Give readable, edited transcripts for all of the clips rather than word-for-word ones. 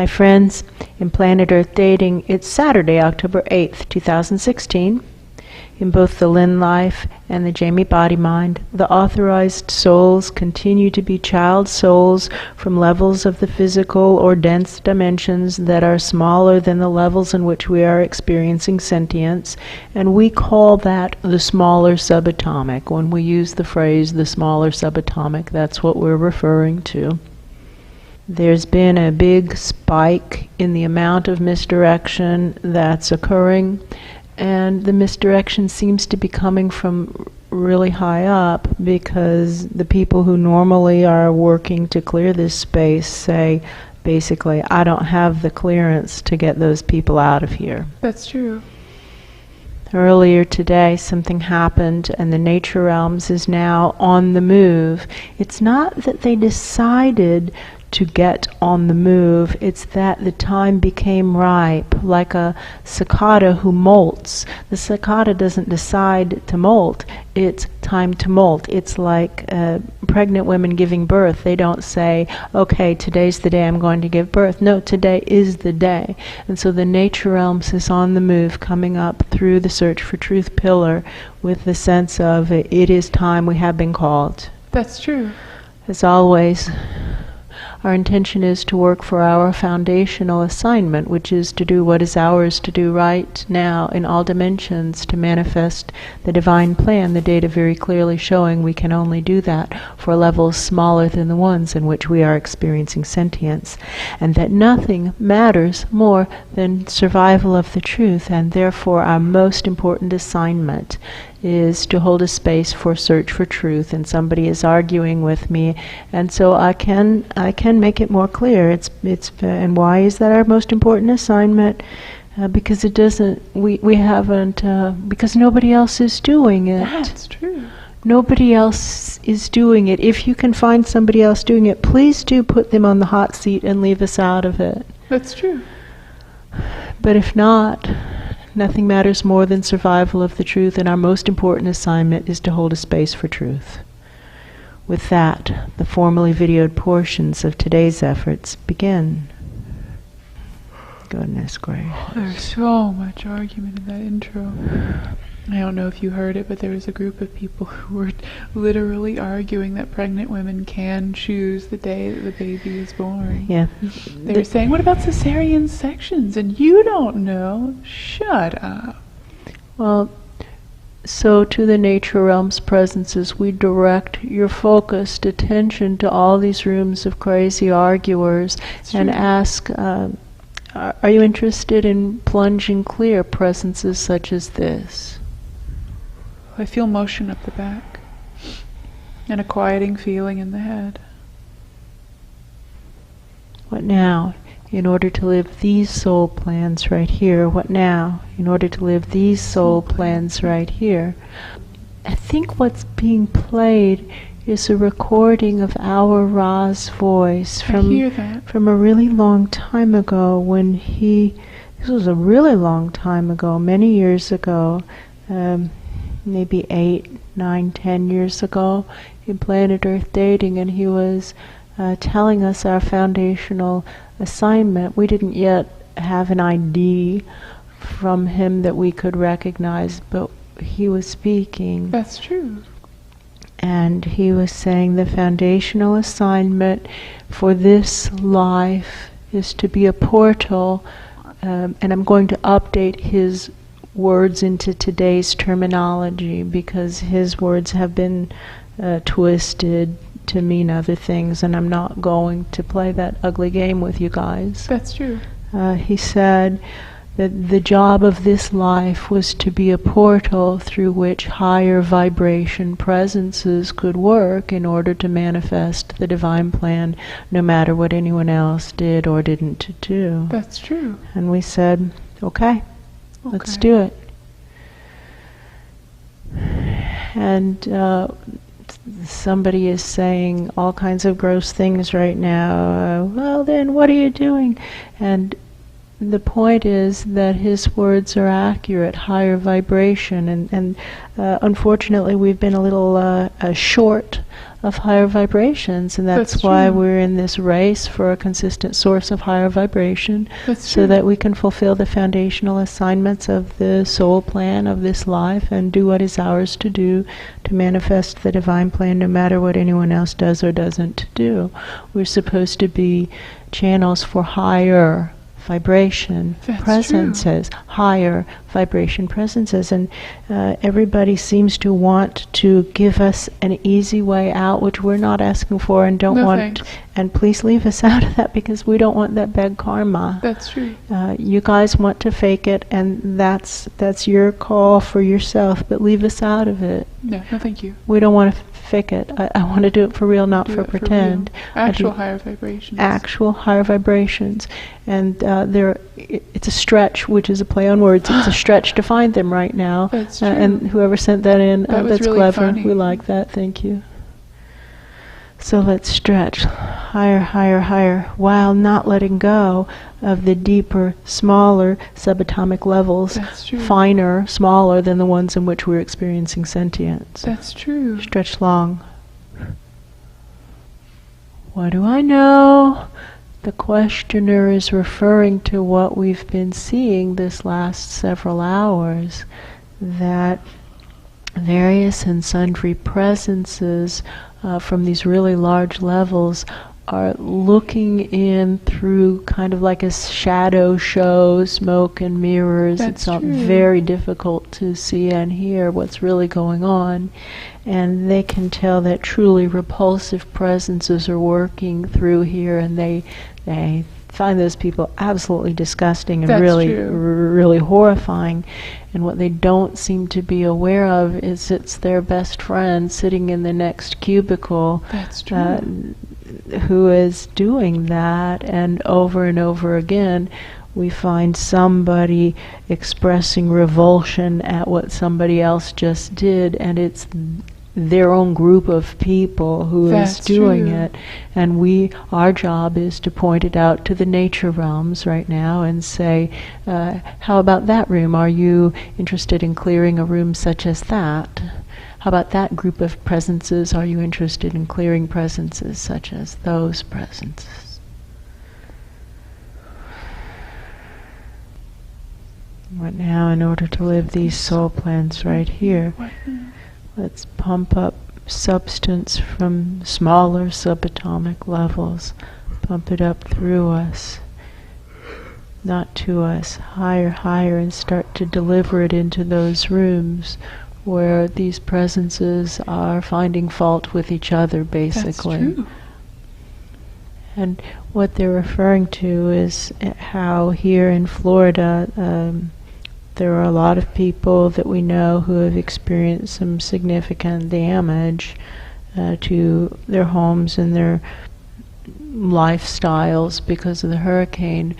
Hi friends, in Planet Earth Dating, it's Saturday, October 8th, 2016. In both the Lynn Life and the Jamie Body Mind, the authorized souls continue to be child souls from levels of the physical or dense dimensions that are smaller than the levels in which we are experiencing sentience, and we call that the smaller subatomic. When we use the phrase the smaller subatomic, that's what we're referring to. There's been a big spike in the amount of misdirection that's occurring, and the misdirection seems to be coming from really high up because the people who normally are working to clear this space say, basically, I don't have the clearance to get those people out of here. That's true. Earlier today, something happened, and the nature realms is now on the move. It's not that they decided to get on the move, it's that the time became ripe, like a cicada who molts. The cicada doesn't decide to molt, it's time to molt. It's like pregnant women giving birth. They don't say, okay, today's the day I'm going to give birth. No, today is the day. And so the nature realms is on the move, coming up through the Search for Truth pillar with the sense of it is time, we have been called. That's true. As always, our intention is to work for our foundational assignment, which is to do what is ours to do right now in all dimensions, to manifest the divine plan, the data very clearly showing we can only do that for levels smaller than the ones in which we are experiencing sentience, and that nothing matters more than survival of the truth, and therefore our most important assignment is to hold a space for search for truth. And somebody is arguing with me, and so I can make it more clear. And why is that our most important assignment? Because it doesn't. We haven't. Because nobody else is doing it. That's true. Nobody else is doing it. If you can find somebody else doing it, please do put them on the hot seat and leave us out of it. That's true. But if not, nothing matters more than survival of the truth, and our most important assignment is to hold a space for truth. With that, the formally videoed portions of today's efforts begin. Goodness gracious. There's so much argument in that intro. I don't know if you heard it, but there was a group of people who were literally arguing that pregnant women can choose the day that the baby is born. Yeah. They were saying, what about cesarean sections? And you don't know. Shut up. Well, so to the nature realm's presences, we direct your focused attention to all these rooms of crazy arguers and ask, are you interested in plunging clear presences such as this? I feel motion up the back and a quieting feeling in the head. What now? In order to live these soul plans right here. What now? In order to live these soul plans right here. I think what's being played is a recording of our Ra's voice from a really long time ago when this was a really long time ago, many years ago, maybe 8, 9, 10 years ago in Planet Earth Dating, and he was telling us our foundational assignment. We didn't yet have an ID from him that we could recognize, but he was speaking. That's true. And he was saying the foundational assignment for this life is to be a portal, and I'm going to update his words into today's terminology because his words have been twisted to mean other things, and I'm not going to play that ugly game with you guys. That's true. He said that the job of this life was to be a portal through which higher vibration presences could work in order to manifest the divine plan, no matter what anyone else did or didn't do. That's true. And we said, okay. Let's do it. And somebody is saying all kinds of gross things right now. Well, then what are you doing? And the point is that his words are accurate, higher vibration, and unfortunately we've been a little short of higher vibrations, and that's why true. we're in this race for a consistent source of higher vibration, That's so true. that we can fulfill the foundational assignments of the soul plan of this life and do what is ours to do to manifest the divine plan, no matter what anyone else does or doesn't do. We're supposed to be channels for higher vibration That's presences, higher vibration presences, and everybody seems to want to give us an easy way out, which we're not asking for and don't No want. thanks. And please leave us out of that, because we don't want that bad karma. That's true. You guys want to fake it, and that's your call for yourself, but leave us out of it. No, thank you. We don't want to fake it. I want to do it for real, not Do for it pretend. real. Actual higher vibrations. Actual higher vibrations, and it's a stretch, which is a play on words. It's a stretch to find them right now. That's true. And whoever sent that in, That was that's really clever. funny. We like that. Thank you. So let's stretch higher, higher, higher, while not letting go of the deeper, smaller subatomic levels, That's true. finer, smaller than the ones in which we're experiencing sentience. That's true. Stretch long. What do I know? The questioner is referring to what we've been seeing this last several hours, that various and sundry presences from these really large levels are looking in through kind of like a shadow show, smoke and mirrors. That's it's not true. very difficult to see and hear what's really going on. And they can tell that truly repulsive presences are working through here, and they find those people absolutely disgusting and That's really, true. really horrifying. And what they don't seem to be aware of is it's their best friend sitting in the next cubicle That's true. who is doing that. And over again, we find somebody expressing revulsion at what somebody else just did, and it's their own group of people who is That's doing true. it. And our job is to point it out to the nature realms right now and say, how about that room? Are you interested in clearing a room such as that? How about that group of presences? Are you interested in clearing presences such as those presences? Right now, in order to live these soul plans right here, What now? let's pump up substance from smaller subatomic levels. Pump it up through us, not to us, higher, higher, and start to deliver it into those rooms where these presences are finding fault with each other, basically. That's true. And what they're referring to is how here in Florida, there are a lot of people that we know who have experienced some significant damage to their homes and their lifestyles because of the hurricane.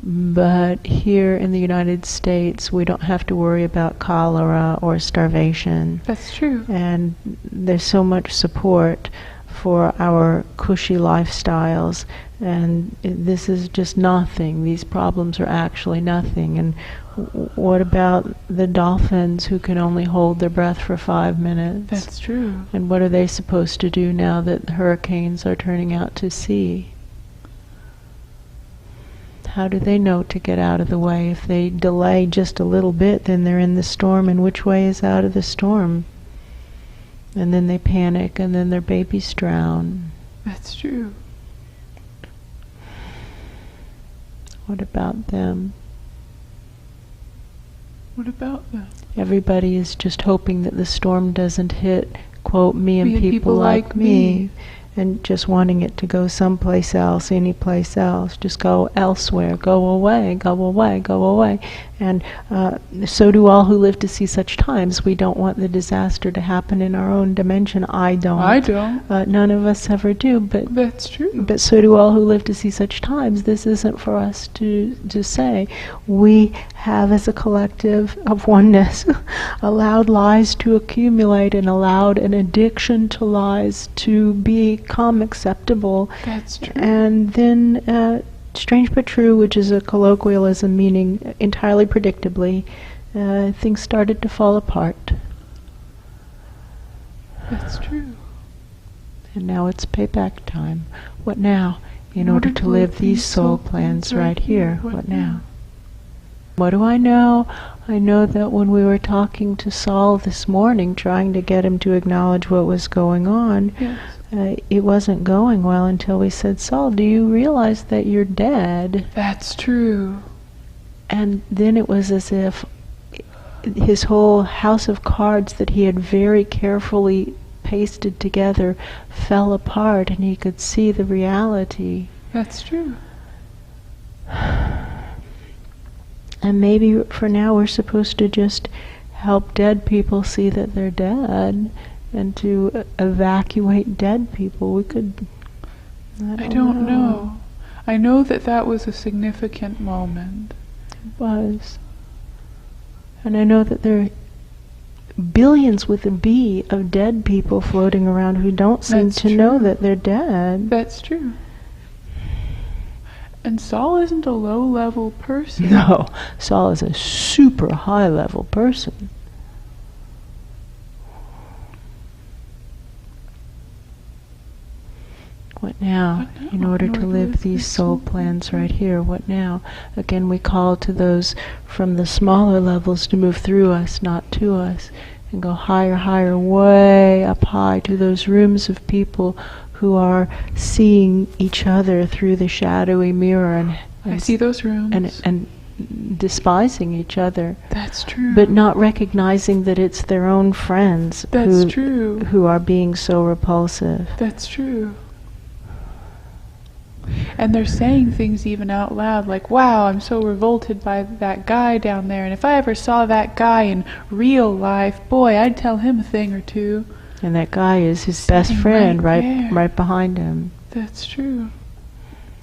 But here in the United States, we don't have to worry about cholera or starvation. That's true. And there's so much support for our cushy lifestyles, and this is just nothing. These problems are actually nothing. And what about the dolphins who can only hold their breath for 5 minutes? That's true. And what are they supposed to do now that hurricanes are turning out to sea? How do they know to get out of the way? If they delay just a little bit, then they're in the storm, and which way is out of the storm? And then they panic, and then their babies drown. That's true. What about them? What about them? Everybody is just hoping that the storm doesn't hit, quote, me and people like me, and just wanting it to go someplace else, any place else, just go elsewhere, go away, go away, go away. And so do all who live to see such times. We don't want the disaster to happen in our own dimension. I don't. I don't. None of us ever do, but That's true. But so do all who live to see such times. This isn't for us to say. We have, as a collective of oneness, allowed lies to accumulate and allowed an addiction to lies to become acceptable. That's true. And then, strange but true, which is a colloquialism meaning entirely predictably, things started to fall apart. That's true. And now it's payback time. What now? In order to live these soul plans right here. What now? What do I know? I know that when we were talking to Saul this morning, trying to get him to acknowledge what was going on, Yes. It wasn't going well until we said, Saul, do you realize that you're dead? That's true. And then it was as if his whole house of cards that he had very carefully pasted together fell apart, and he could see the reality. That's true. And maybe for now we're supposed to just help dead people see that they're dead, and to evacuate dead people. We could... I don't know. I know that that was a significant moment. It was. And I know that there are billions with a B of dead people floating around who don't seem to know that they're dead. That's true. And Saul isn't a low-level person. No, Saul is a super high-level person. What now? In order to live these soul plans right here, what now? Again, we call to those from the smaller levels to move through us, not to us, and go higher, higher, way up high to those rooms of people who are seeing each other through the shadowy mirror, and I see those rooms. And despising each other. That's true. But not recognizing that it's their own friends who are being so repulsive. That's true. And they're saying things even out loud, like, wow, I'm so revolted by that guy down there, and if I ever saw that guy in real life, boy, I'd tell him a thing or two. And that guy is his best friend right behind him. That's true.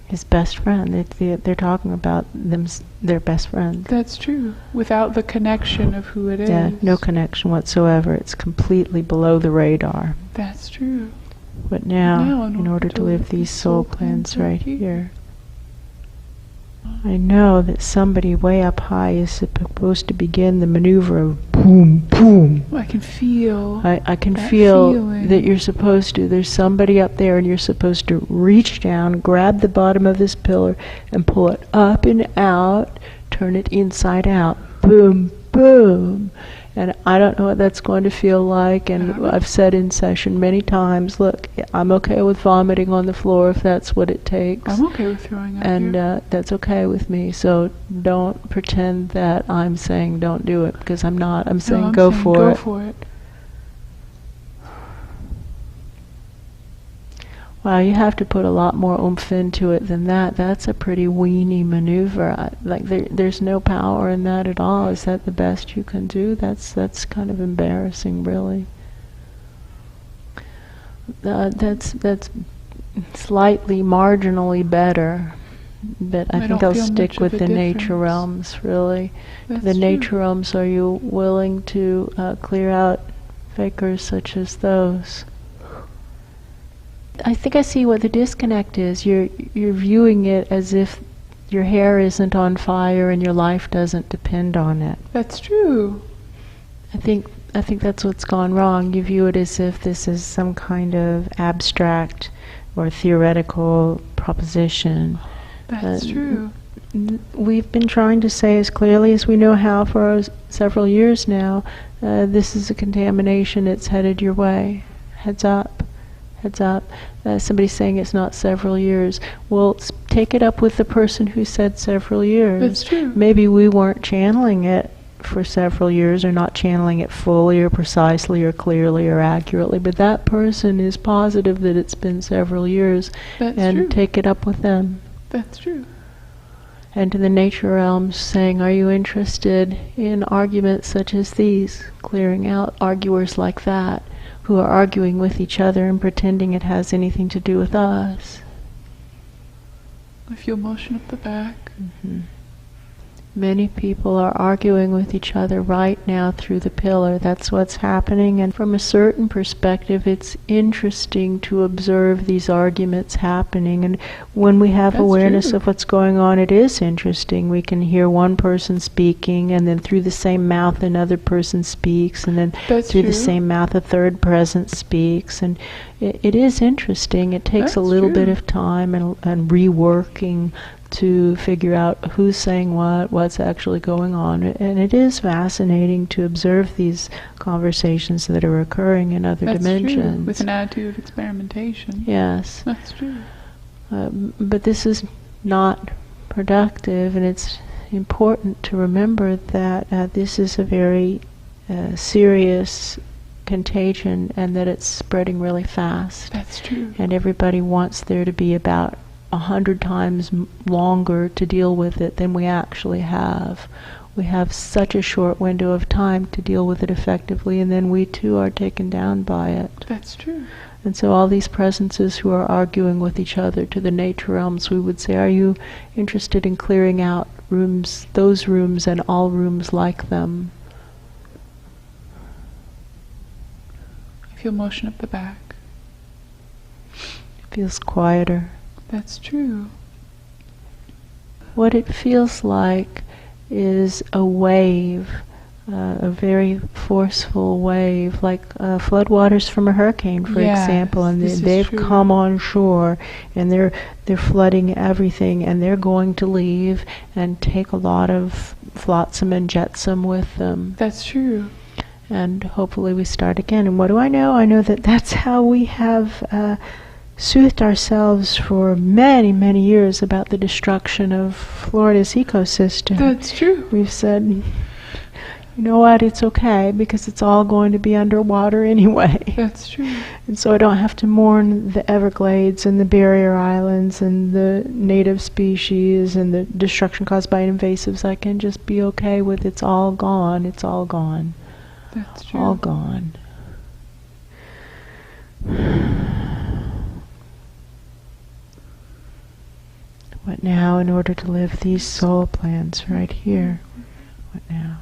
His best friend. They're talking about their best friend. That's true. Without the connection of who it is. Yeah, no connection whatsoever. It's completely below the radar. That's true. But now in order to live these soul plans right here, I know that somebody way up high is supposed to begin the maneuver of boom, boom. I can feel I can feel feeling. that you're supposed to. There's somebody up there, and you're supposed to reach down, grab the bottom of this pillar, and pull it up and out, turn it inside out. Boom, boom. And I don't know what that's going to feel like, and I've said in session many times, look, I'm okay with vomiting on the floor if that's what it takes. I'm okay with throwing up and here. That's okay with me, so don't pretend that I'm saying don't do it, because I'm not. I'm saying go for it. Wow, you have to put a lot more oomph into it than that. That's a pretty weenie maneuver. There's no power in that at all. Is that the best you can do? That's kind of embarrassing, really. That's slightly, marginally better. But I think I'll stick with the nature realms, really. The nature realms, are you willing to clear out fakers such as those? I think I see what the disconnect is. You're viewing it as if your hair isn't on fire and your life doesn't depend on it. That's true. I think that's what's gone wrong. You view it as if this is some kind of abstract or theoretical proposition. That's true. We've been trying to say as clearly as we know how for several years now, this is a contamination. It's headed your way. Heads up. Heads up. Somebody's saying it's not several years. Well, take it up with the person who said several years. That's true. Maybe we weren't channeling it for several years, or not channeling it fully or precisely or clearly or accurately, but that person is positive that it's been several years. That's and true. Take it up with them. That's true. And to the nature realms, saying, are you interested in arguments such as these, clearing out arguers like that, who are arguing with each other and pretending it has anything to do with us. I feel motion up the back. Mm-hmm. Many people are arguing with each other right now through the pillar. That's what's happening. And from a certain perspective, it's interesting to observe these arguments happening. And when we have awareness of what's going on, it is interesting. We can hear one person speaking, and then through the same mouth another person speaks, and then through the same mouth a third presence speaks. And it is interesting. It takes a little bit of time and reworking to figure out who's saying what's actually going on. And it is fascinating to observe these conversations that are occurring in other dimensions. True. With an attitude of experimentation. Yes. That's true. But this is not productive, and it's important to remember that this is a very serious contagion, and that it's spreading really fast. That's true. And everybody wants there to be about 100 times longer to deal with it than we actually have. We have such a short window of time to deal with it effectively, and then we too are taken down by it. That's true. And so all these presences who are arguing with each other to the nature realms, we would say, are you interested in clearing out rooms, those rooms and all rooms like them? I feel motion up the back. It feels quieter. That's true. What it feels like is a wave, a very forceful wave, like floodwaters from a hurricane, for example, and they've come on shore, and they're flooding everything, and they're going to leave and take a lot of flotsam and jetsam with them. That's true. And hopefully we start again. And what do I know? I know that that's how we have soothed ourselves for many, many years about the destruction of Florida's ecosystem. That's true. We've said, you know what, it's okay, because it's all going to be underwater anyway. That's true. And so I don't have to mourn the Everglades and the barrier islands and the native species and the destruction caused by invasives. I can just be okay with it's all gone. It's all gone. That's true. All gone. What now in order to live these soul plans right here? What now?